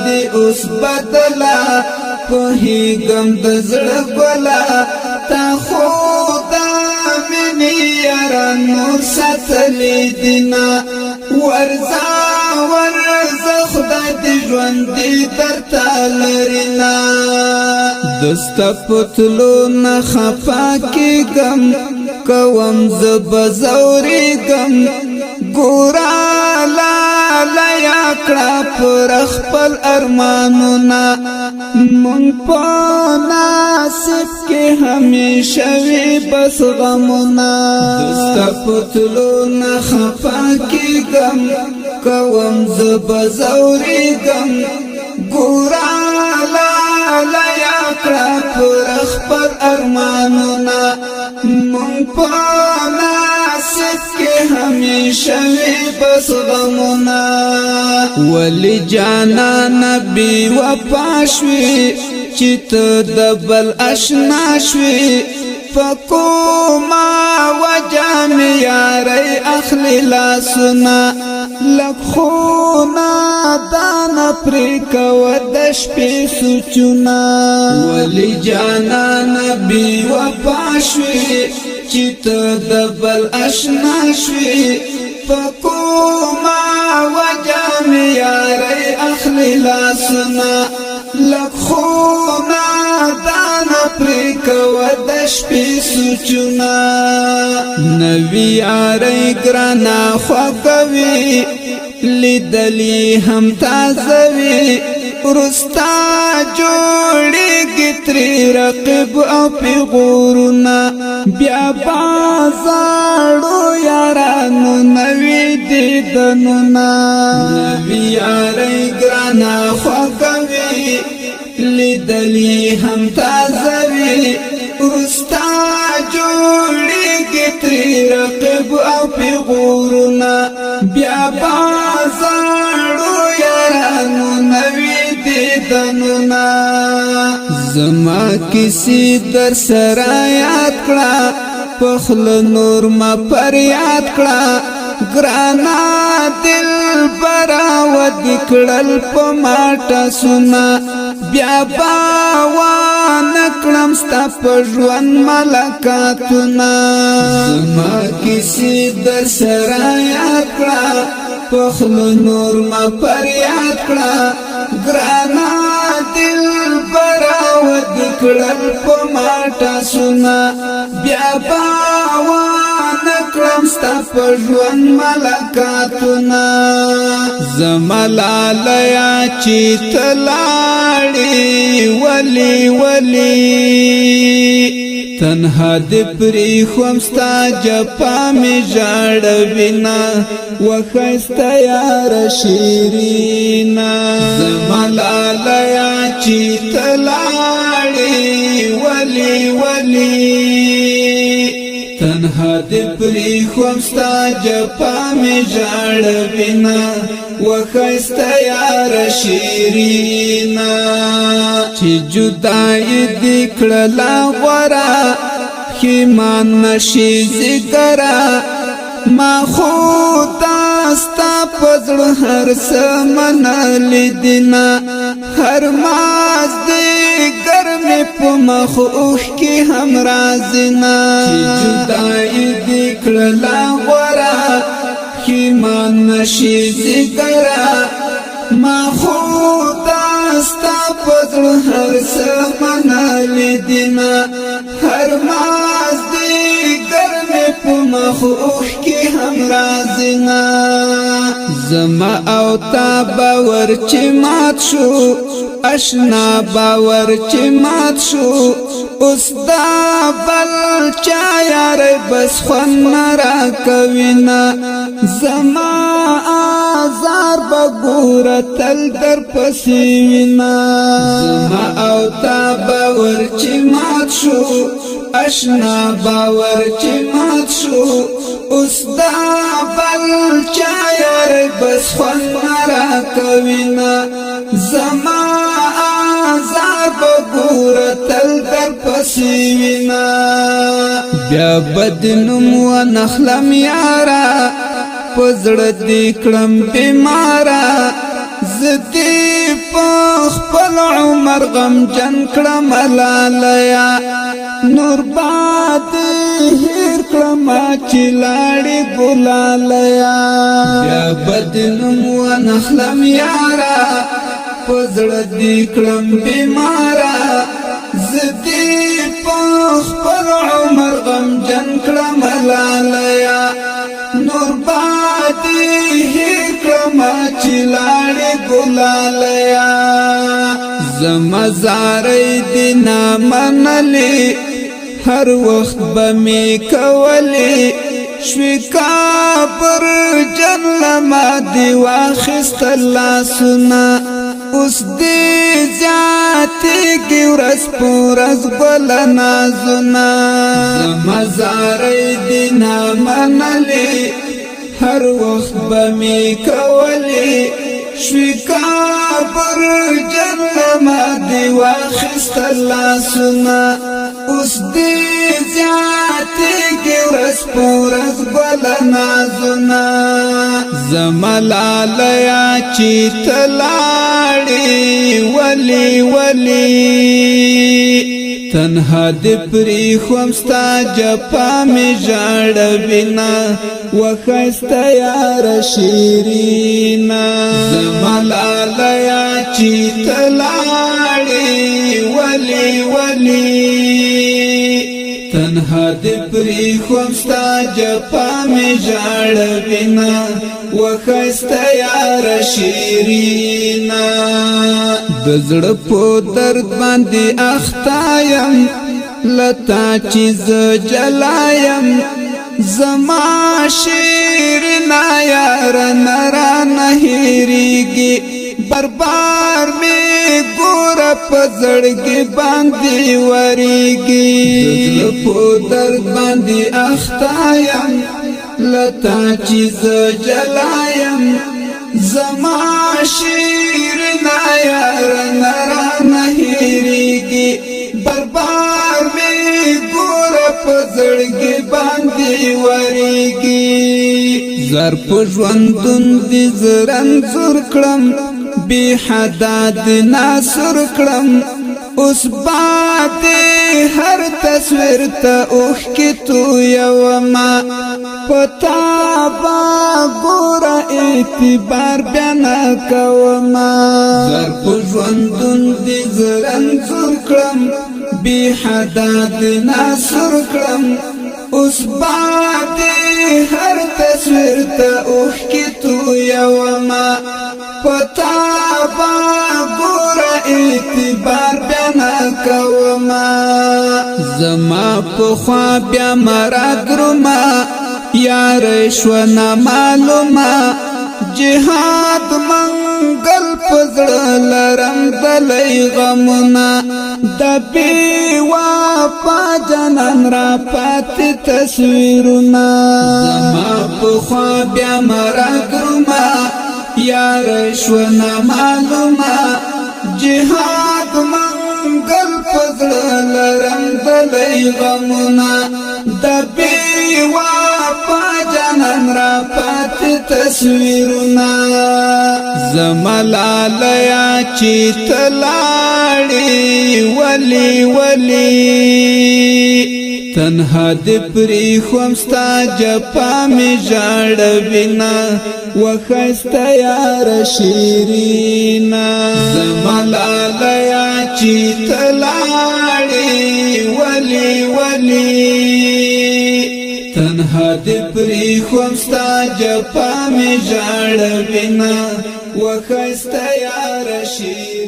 دی اوس بدلا پوهیږم د زړه ګلا تا خدا منی یارا نور ساتلی دینا ورزا خدای دی ژوند دی درته لرینا دستا پتلو نه خفا کیږم کوم زب زوریږم ګورا لا یا کړه پر خپل ارمانونه مونږ په نصیب کې همیشه وي بس غمونه دستا پتلو نه خفا کیږم کوم زب زوریږم ګورا لا یا کړه پر خپل ارمانونه مونږ په نصیب کې همیشه وي بس غمونه ولی جانا نبی وفا شوي چې ته د بل اشنا شوي فکوما وجام یاری اخلی لاسنا لکخونا دانا پریکا ودش پی سوچونا ولی جانا نبی وپاشوی چیتا دبل اشنا شوی فکوما وجام یاری اخلی لاسنا لکخونا دانا پریکا ودش پی سوچونا نوی آرئی گرانا خوکوی لیدلی هم تازوی رستا جوڑی گتری رقب او پیغورونا بیا بازارو یارانو نوی دیدنونا نوی آرئی گرانا خوکوی لیدلی هم تازوی رستا جوڑی گتری رقب او پیغورونا بیا بازارو یارانو نوی دیدنونا زما کسی در سرا یاد کړه پخل نور ما پر یاد کړه گرانا دل برا ودکړل په ماټه سنا بیا باوان کړم ستا په ژوند ملکاتنا زما کسی در سرا یاد کړه پخل نور ما پر یاد کړه گرانا دل برا ودکړل په ماټه سنا بیا باوان کړم ستا په ژوند ملکاتنا زملالیا چې تلاړي ولی تنها د پری خوم ستا جپا می ژړوینا وخستا یار شیرینا زملالیا چې تلاړي ولی تنها د پری خوم ستا جپا می ژړوینا وخستا یار شیرینا چې جدای دکړلا غورا خیمان نشي ذکرا ما خدا ستا پزړ هر سمن لیدنا هر ماز دې ګرم په مخ اوخ کې هم رازنا چې جدای دکړلا غورا خیمان نشي ذکرا ما خدا ستا پزړ هر سمن لیدنا هر ماز دې ګرم په مخ اوخ کې هم رازنا زما او تا باور چې مات شو اشنا باور چې مات شو اوس دا بل چا یار بس خون را کوینا زما آزار بګور تل در پسینا زما او تا باور چې مات شو اشنا باور چې مات شو اوس دا بل چا یار بس خون را کوینا زما آزار بګور تل در پسینا بیا بدنم و نخلم یارا پزړه دې کړم بیمارا زدی په مرغم جن کړم لالیا نور باد هیر کړم چې لاړې ګلالیا بیا بدنم ونخلم یارا پزړه دې کړم بیمارا زدی په خپل عمر غم جن کړم لالیا نور باد هیر کړم چې لاړې ګلالیا زمزارې دې نامنلې هر وخت به می کولې شوکا پر جنما دی واخست لاسنا اوس دې ذاتي ګورس پورز بل نازنا زمزارې دې نامنلې هر وخت به می کولې شوکا پر جنما دی واخست لاسنا اوس دې ذاتي ګورس پورز بل نازنا زملالیا چې تلاړې ولی ولی تنها دې پری خوم ستا جپا می ژړ وینا وخسته یار شیرینا زملالیا چې تلاړې ولی ولی تنها دې پری خوم ستا جپا می ژړ وینا وخسته یار شیرینا د زړه په درد باندې اختایم لتا چې ز جلایم زما شیرنا یار نرا نهریږي بربار می ګور په زړګي باندې وریږي د په درد باندې اختایم لتا چې ز جلایم زما شیرنا یار نرا نهریږي بربار می ګور په زړګي باندې وریږي زر په ژوندون دې زرنځور کړم بی حداد ناصر کړم اوس باد هر تصویر ته اوخ کی تو یوما پتا با ګور اعتبار بیان کوما زر په ژوندون دې زرنځور کړم بی حداد ناصر کړم اوس باد هر تصویر ته اوخ کی تو یوما پتا با ګور اعتبار بیان کوما زما په خوا بیا مراد رما یار شونا معلومه جهاد منګل پزړه لرم دلې غمنا د بیوا په جنان را پات تصویرنا زما په خوا بیا مراد رما یار شونا معلومه جهاد منګل پزړه لرم دلې غمنا د بیوا په جنان را پات تصویرنا زملالیا چې تلاړې ولی ولی تنها دې پری خوم ستا جپا می ژړ وینا وخسته یار شیرینا زملالیا چې تلاړې ولی ولی تنها دې پری خوم ستا جپا می ژړ وینا وخسته یار شیرینا